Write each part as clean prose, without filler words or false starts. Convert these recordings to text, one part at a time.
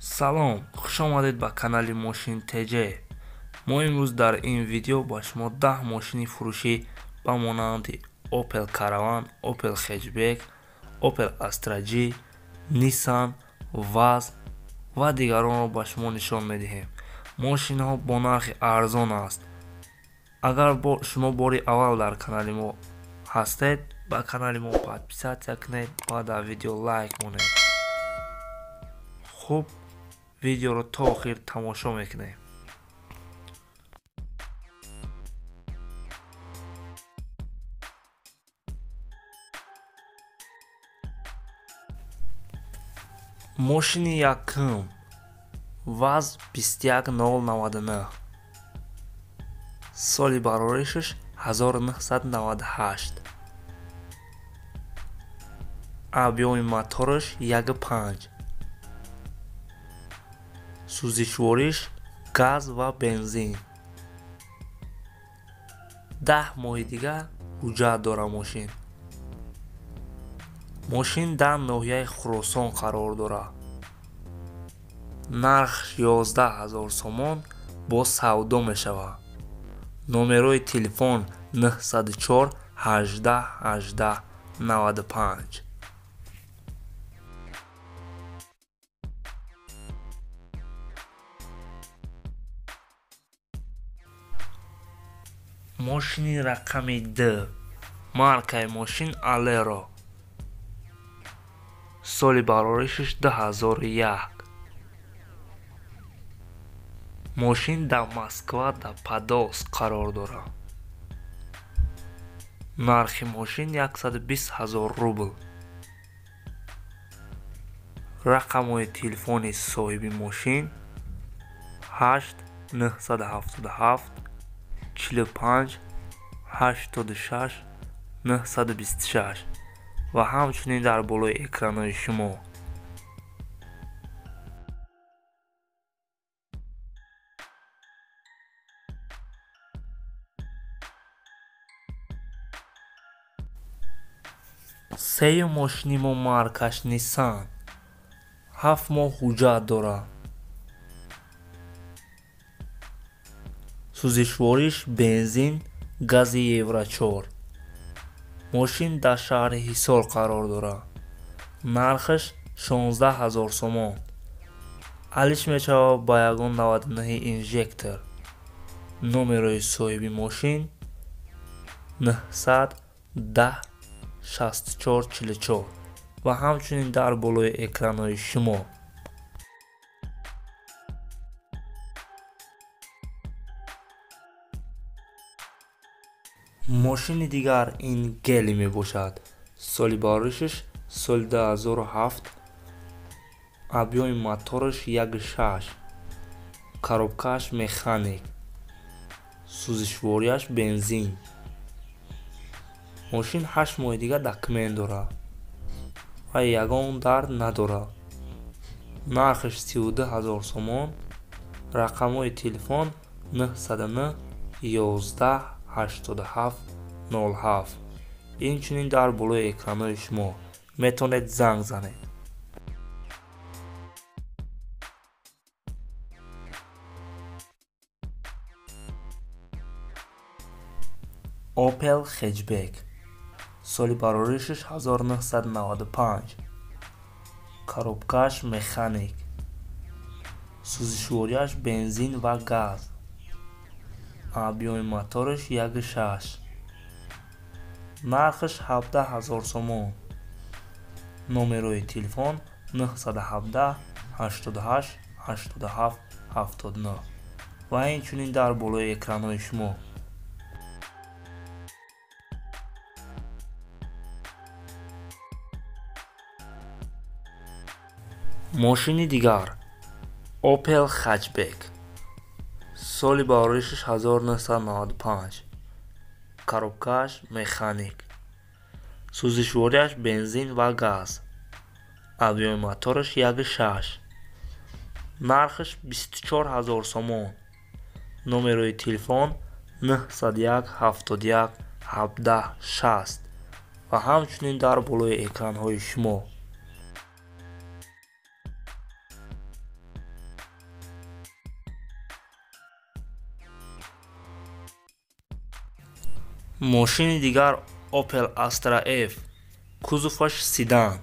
салом, хуш омадед ба канали Moshin TJ. мо имрӯз дар ин видео ба шумо 10 мошини фурӯшӣ ба монанди Opel Caravan, Opel Hatchback, Opel Astra G, Nissan, Vaz ва дигаронро ба шумо нишон медиҳем. мошинҳо бо нархи арзон аст. агар шумо бори аввал дар канали мо ҳастед, ба канали мо подписатсия кунед ва дар видео лайк монед. хуб, видеоро то охир тамошо мекунем. мошини якум Vaz 21099, соли бароришаш 1998, объёми мотораш 1.5, сӯзишвориш газ ва бензин. 10 моҳи дига ҳуҷҷат дора мошин. мошин дар ноҳияи Хуросон қарор дорад. нархш 11000 сомон бо савдо мешавад. номерои телефон 904 18 18 95. мошини рақами Д, маркаи мошин Alero, соли бароришаш 2001. мошин дар Москва дар Подольск қарор дорад. нархи мошин 120 000 рубл. рақамҳои телефони соҳиби мошин 8 977 45 86 926 ва ҳамчунин дар болои экранҳои шумо. сеюм мошини мо маркаш Nissan 7 моҳ ҳуҷҷат дорад. сӯзишвориш бензин, гази евро 4. мошин дар шаҳри Ҳисор қарор дорад. нархаш 16000 сомон. алиш мешавад ба 199 инжектор. номерои соҳиби мошин 910 64 44 ва ҳамчунин дар болои экранҳои шумо. мошини дигар ин Гели мебошад. соли бароришаш соли 2007, объёми мотораш 1.6, коробкааш механик, сӯзишворияш бензин. мошин 8 моҳи дига документ дорад ва ягон дард надорад. нархаш 32000 сомон. рақамҳои телефон 909 11 87 07. инчунин дар болои экранҳои шумо метавонед занг занед. Opel Hatchback, соли бароришаш 1995, коробкааш механик, сӯзишворияш бензин ва газ, объёми мотораш 1.6, нархаш 17000 сомон. номерои телефон 917 88 87 79 ва инчунин дар болои экранҳои шумо. мошини дигар Opel Hatchback, соли бароришаш 1995, коробкааш механик, сӯзишворияш бензин ва газ, объёми мотораш 1.6, нархаш 24000 сомон. номерои телефон 901 71 17 60 ва ҳамчунин дар болои экранҳои шумо. мошини дигар Opel Astra F, кузоваш седан,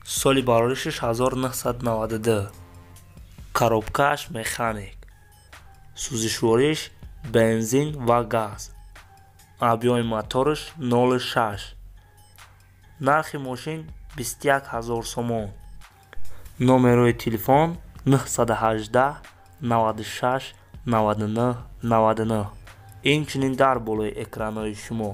соли бароришаш 1992, коробкааш механик, сӯзишвориш бензин ва газ, объёми моториш 0.6, нархи мошин 21 000 сомон. номерои телефон 918 96 99 99. инчунин дар болои экранҳои шумо.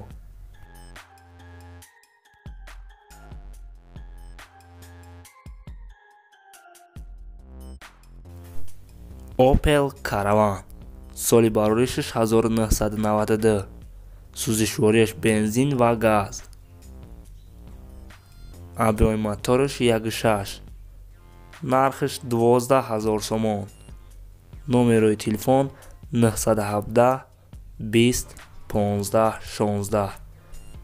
Opel Caravan, соли бароришаш 1992, сӯзишворияш бензин ва газ, объёми моториш 1.6, нархиш 12 000 сомон. номерои телефон 917 20 15 16.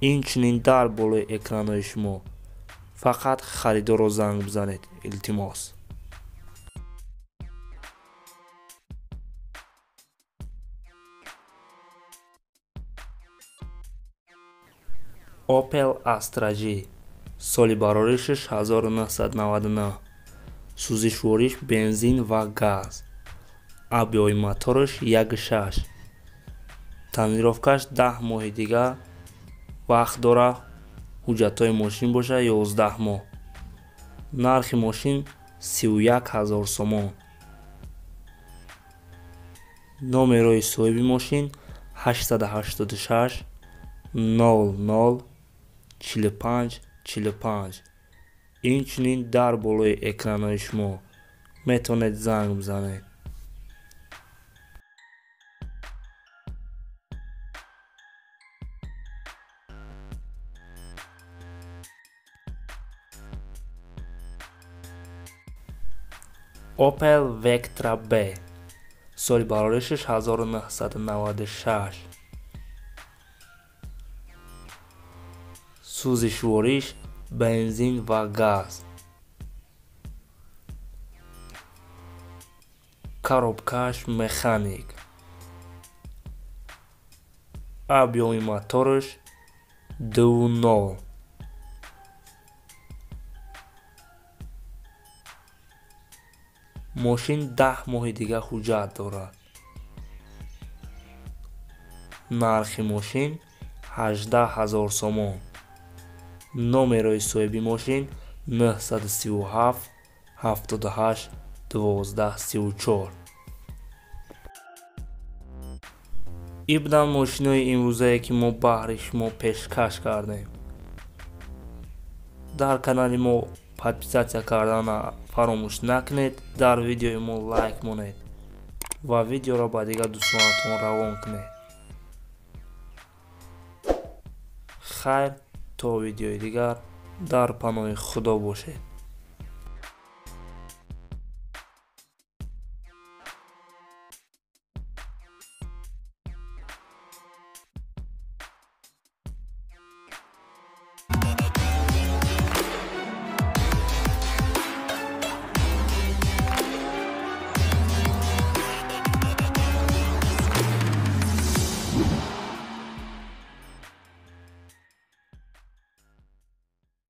инчунин дар болои экранҳои шумо. фақат харидорро занг бизанед, илтимос. Opel Astra J, соли бароришаш 1999, сӯзишвориш бензин ва газ, объёми моториш 1.6, таъмировкаш 10 моҳи дигар вақт дора, ҳуҷҷатҳои мошин боша 11 моҳ. нархи мошин 31 000 сомон. номерои соҳиби мошин 886 00 45 45. инчунин дар болои экранҳои шумо метавонед занг бизанед. Opel Vectra B, соли бароришаш 1996, сӯзишвориш бензин ва газ, коробкааш механик, объёми моториш 2.0. мошин 10 моҳи дига ҳуҷҷат дорад. нархи мошин 18 000 сомон. номерои соҳиби мошин 937 78 12 34. ин буданд мошинои имрӯзае ки мо баҳри шумо пешкаш кардем. дар канали мо подписатсия карданро фаромӯш накунед, дар видеои мо лайк монед ва видеоро ба дигар дӯстонатон равон кунед. хайр, то видеои дигар, дар паноҳи худо бошед.